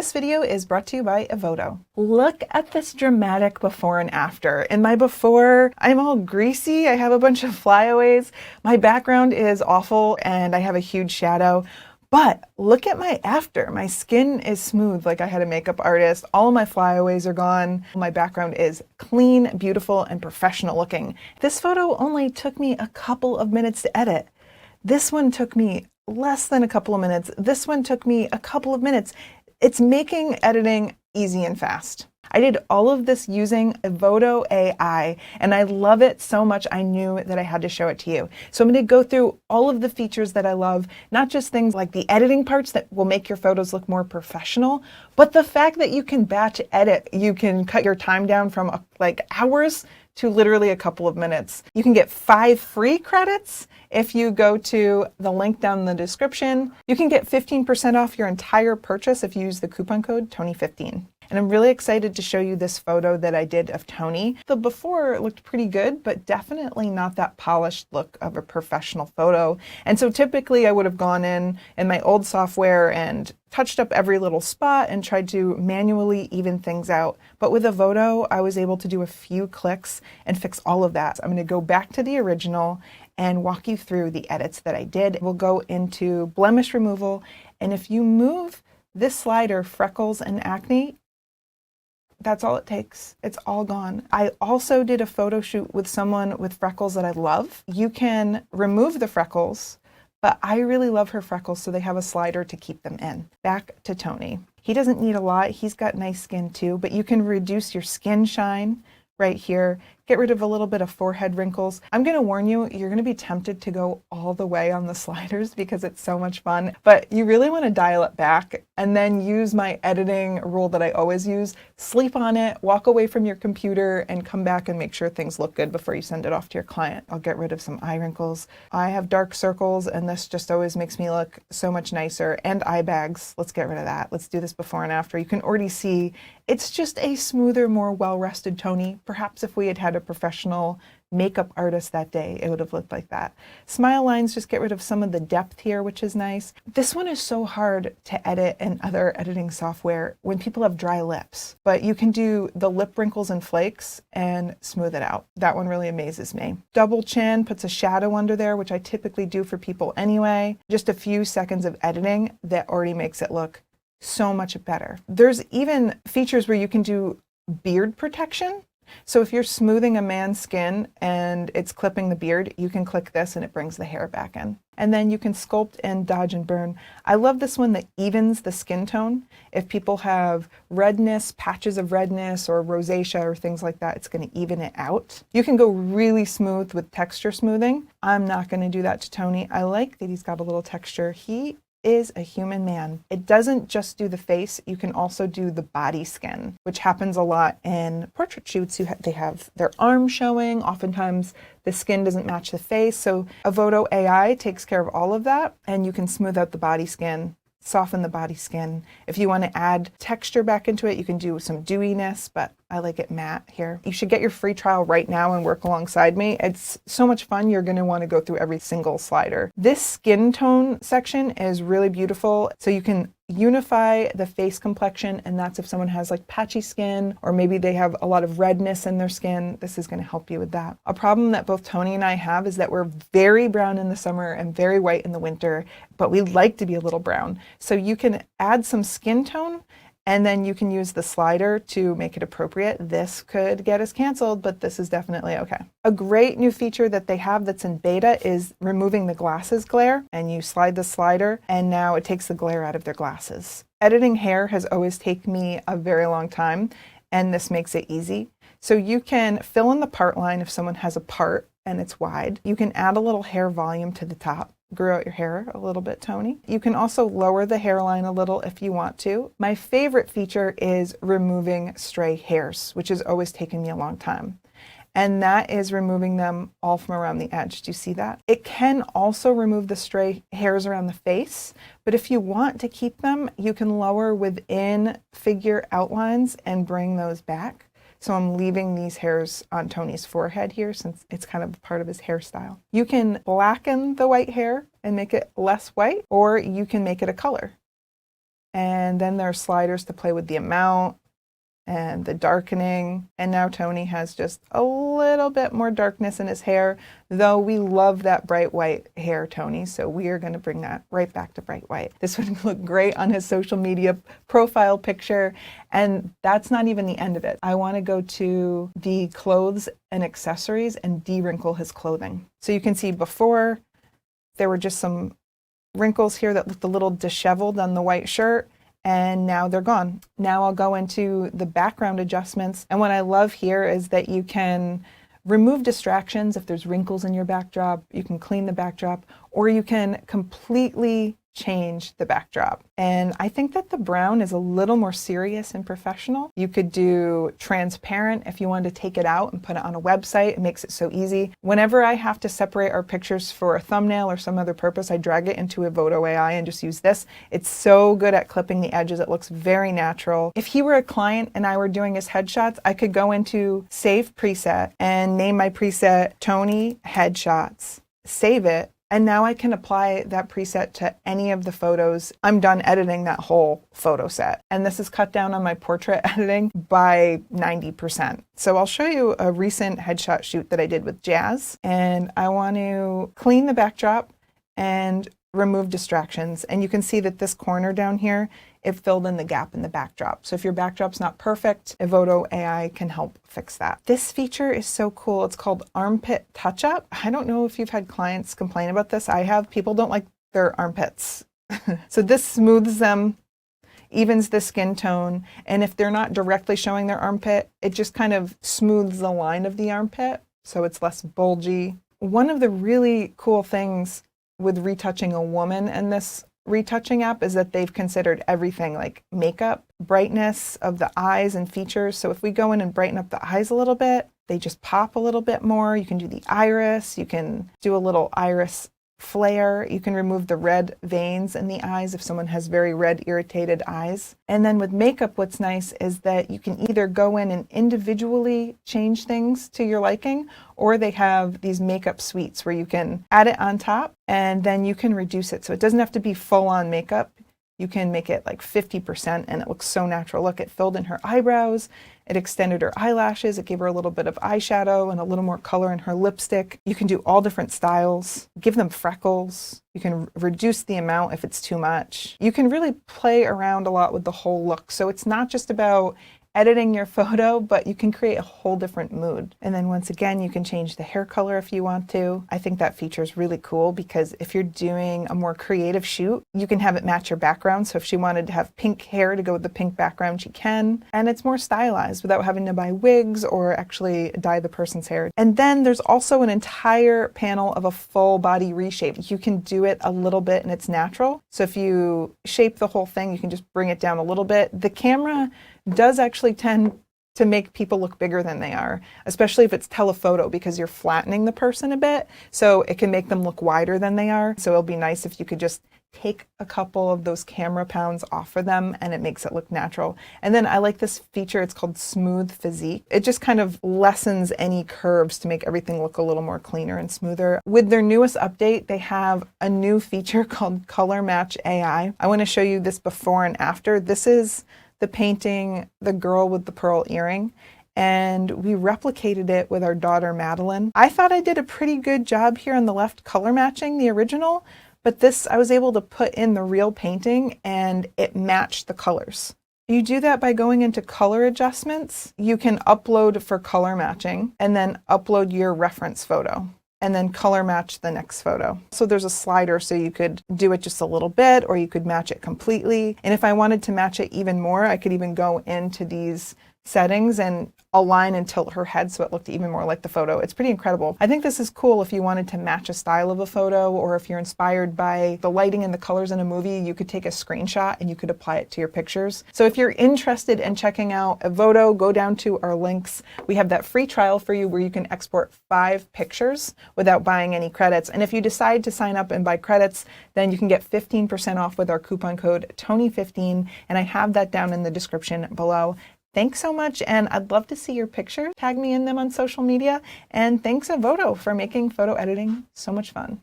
This video is brought to you by Evoto. Look at this dramatic before and after. In my before, I'm all greasy. I have a bunch of flyaways. My background is awful and I have a huge shadow. But look at my after. My skin is smooth like I had a makeup artist. All of my flyaways are gone. My background is clean, beautiful, and professional looking. This photo only took me a couple of minutes to edit. This one took me less than a couple of minutes. This one took me a couple of minutes. It's making editing easy and fast. I did all of this using Evoto AI, and I love it so much I knew that I had to show it to you. So I'm going to go through all of the features that I love, not just things like the editing parts that will make your photos look more professional, but the fact that you can batch edit. You can cut your time down from like hours to literally a couple of minutes. You can get 5 free credits if you go to the link down in the description. You can get 15% off your entire purchase if you use the coupon code Tony15. And I'm really excited to show you this photo that I did of Tony. The before looked pretty good, but definitely not that polished look of a professional photo. And so typically I would have gone in my old software and touched up every little spot and tried to manually even things out. But with Evoto, I was able to do a few clicks and fix all of that. So I'm going to go back to the original and walk you through the edits that I did. We'll go into blemish removal. And if you move this slider, freckles and acne, that's all it takes. It's all gone. I also did a photo shoot with someone with freckles that I love. You can remove the freckles, but I really love her freckles, so they have a slider to keep them in. Back to Tony. He doesn't need a lot. He's got nice skin too, but you can reduce your skin shine right here. Get rid of a little bit of forehead wrinkles. I'm going to warn you, you're going to be tempted to go all the way on the sliders because it's so much fun, but you really want to dial it back and then use my editing rule that I always use. Sleep on it, walk away from your computer, and come back and make sure things look good before you send it off to your client. I'll get rid of some eye wrinkles. I have dark circles, and this just always makes me look so much nicer. And eye bags. Let's get rid of that. Let's do this before and after. You can already see it's just a smoother, more well-rested Tony. Perhaps if we had had a professional makeup artist that day, it would have looked like that. Smile lines, just get rid of some of the depth here, which is nice. This one is so hard to edit in other editing software when people have dry lips, but you can do the lip wrinkles and flakes and smooth it out. That one really amazes me. Double chin puts a shadow under there, which I typically do for people anyway. Just a few seconds of editing that already makes it look so much better. There's even features where you can do beard protection. So if you're smoothing a man's skin and it's clipping the beard, you can click this and it brings the hair back in. And then you can sculpt and dodge and burn. I love this one that evens the skin tone. If people have redness, patches of redness or rosacea or things like that, it's going to even it out. You can go really smooth with texture smoothing. I'm not going to do that to Tony. I like that he's got a little texture. He is a human man. It doesn't just do the face, you can also do the body skin, which happens a lot in portrait shoots. They have their arm showing. Oftentimes the skin doesn't match the face. So Evoto AI takes care of all of that, and you can smooth out the body skin, soften the body skin. If you want to add texture back into it, you can do some dewiness, but I like it matte here. You should get your free trial right now and work alongside me. It's so much fun. You're going to want to go through every single slider. This skin tone section is really beautiful. So you can unify the face complexion, and that's if someone has like patchy skin or maybe they have a lot of redness in their skin. This is going to help you with that. A problem that both Tony and I have is that we're very brown in the summer and very white in the winter, but we like to be a little brown. So you can add some skin tone, and then you can use the slider to make it appropriate. This could get us canceled, but this is definitely okay. A great new feature that they have that's in beta is removing the glasses glare, and you slide the slider and now it takes the glare out of their glasses. Editing hair has always taken me a very long time, and this makes it easy. So you can fill in the part line if someone has a part and it's wide. You can add a little hair volume to the top. Grew out your hair a little bit, Tony. You can also lower the hairline a little if you want to. My favorite feature is removing stray hairs, which has always taken me a long time. And that is removing them all from around the edge. Do you see that? It can also remove the stray hairs around the face, but if you want to keep them, you can lower within figure outlines and bring those back. So I'm leaving these hairs on Tony's forehead here since it's kind of part of his hairstyle. You can blacken the white hair and make it less white, or you can make it a color. And then there are sliders to play with the amount and the darkening. And now Tony has just a little bit more darkness in his hair, though we love that bright white hair, Tony. So we are going to bring that right back to bright white. This would look great on his social media profile picture. And that's not even the end of it. I want to go to the clothes and accessories and de-wrinkle his clothing. So you can see before there were just some wrinkles here that looked a little disheveled on the white shirt. And now they're gone. Now I'll go into the background adjustments. And what I love here is that you can remove distractions. If there's wrinkles in your backdrop, you can clean the backdrop, or you can completely change the backdrop. And I think that the brown is a little more serious and professional. You could do transparent if you wanted to take it out and put it on a website. It makes it so easy. Whenever I have to separate our pictures for a thumbnail or some other purpose, I drag it into Evoto AI and just use this. It's so good at clipping the edges. It looks very natural. If he were a client and I were doing his headshots, I could go into Save Preset and name my preset Tony Headshots, save it, and now I can apply that preset to any of the photos. I'm done editing that whole photo set. And this is cut down on my portrait editing by 90%. So I'll show you a recent headshot shoot that I did with Jazz. And I want to clean the backdrop and remove distractions. And you can see that this corner down here, it filled in the gap in the backdrop. So if your backdrop's not perfect, Evoto AI can help fix that. This feature is so cool. It's called Armpit Touch-Up. I don't know if you've had clients complain about this. I have. People don't like their armpits. So this smooths them, evens the skin tone. And if they're not directly showing their armpit, it just kind of smooths the line of the armpit, so it's less bulgy. One of the really cool things with retouching a woman in this retouching app is that they've considered everything like makeup, brightness of the eyes and features. So if we go in and brighten up the eyes a little bit, they just pop a little bit more. You can do the iris, you can do a little iris flare, you can remove the red veins in the eyes if someone has very red irritated eyes. And then with makeup, what's nice is that you can either go in and individually change things to your liking, or they have these makeup suites where you can add it on top and then you can reduce it. So it doesn't have to be full on makeup. You can make it like 50% and it looks so natural. Look, it filled in her eyebrows, it extended her eyelashes, it gave her a little bit of eyeshadow and a little more color in her lipstick. You can do all different styles, give them freckles. You can reduce the amount if it's too much. You can really play around a lot with the whole look. So it's not just about editing your photo, but you can create a whole different mood. And then once again, you can change the hair color if you want to. I think that feature is really cool because if you're doing a more creative shoot, you can have it match your background. So if she wanted to have pink hair to go with the pink background, she can. And it's more stylized without having to buy wigs or actually dye the person's hair. And then there's also an entire panel of a full body reshape. You can do it a little bit and it's natural. So if you shape the whole thing, you can just bring it down a little bit. The camera does actually tend to make people look bigger than they are, especially if it's telephoto, because you're flattening the person a bit. So it can make them look wider than they are. So it'll be nice if you could just take a couple of those camera pounds off of them and it makes it look natural. And then I like this feature, it's called Smooth Physique. It just kind of lessens any curves to make everything look a little more cleaner and smoother. With their newest update, they have a new feature called Color Match AI. I want to show you this before and after. This is the painting, The Girl with the Pearl Earring, and we replicated it with our daughter Madeline. I thought I did a pretty good job here on the left color matching the original, but this I was able to put in the real painting and it matched the colors. You do that by going into color adjustments. You can upload for color matching and then upload your reference photo, and then color match the next photo. So there's a slider so you could do it just a little bit or you could match it completely. And if I wanted to match it even more, I could even go into these settings and align and tilt her head so it looked even more like the photo. It's pretty incredible. I think this is cool if you wanted to match a style of a photo, or if you're inspired by the lighting and the colors in a movie, you could take a screenshot and you could apply it to your pictures. So if you're interested in checking out Evoto, go down to our links. We have that free trial for you where you can export 5 pictures without buying any credits. And if you decide to sign up and buy credits, then you can get 15% off with our coupon code Tony15, and I have that down in the description below. Thanks so much, and I'd love to see your pictures. Tag me in them on social media, and thanks Evoto for making photo editing so much fun.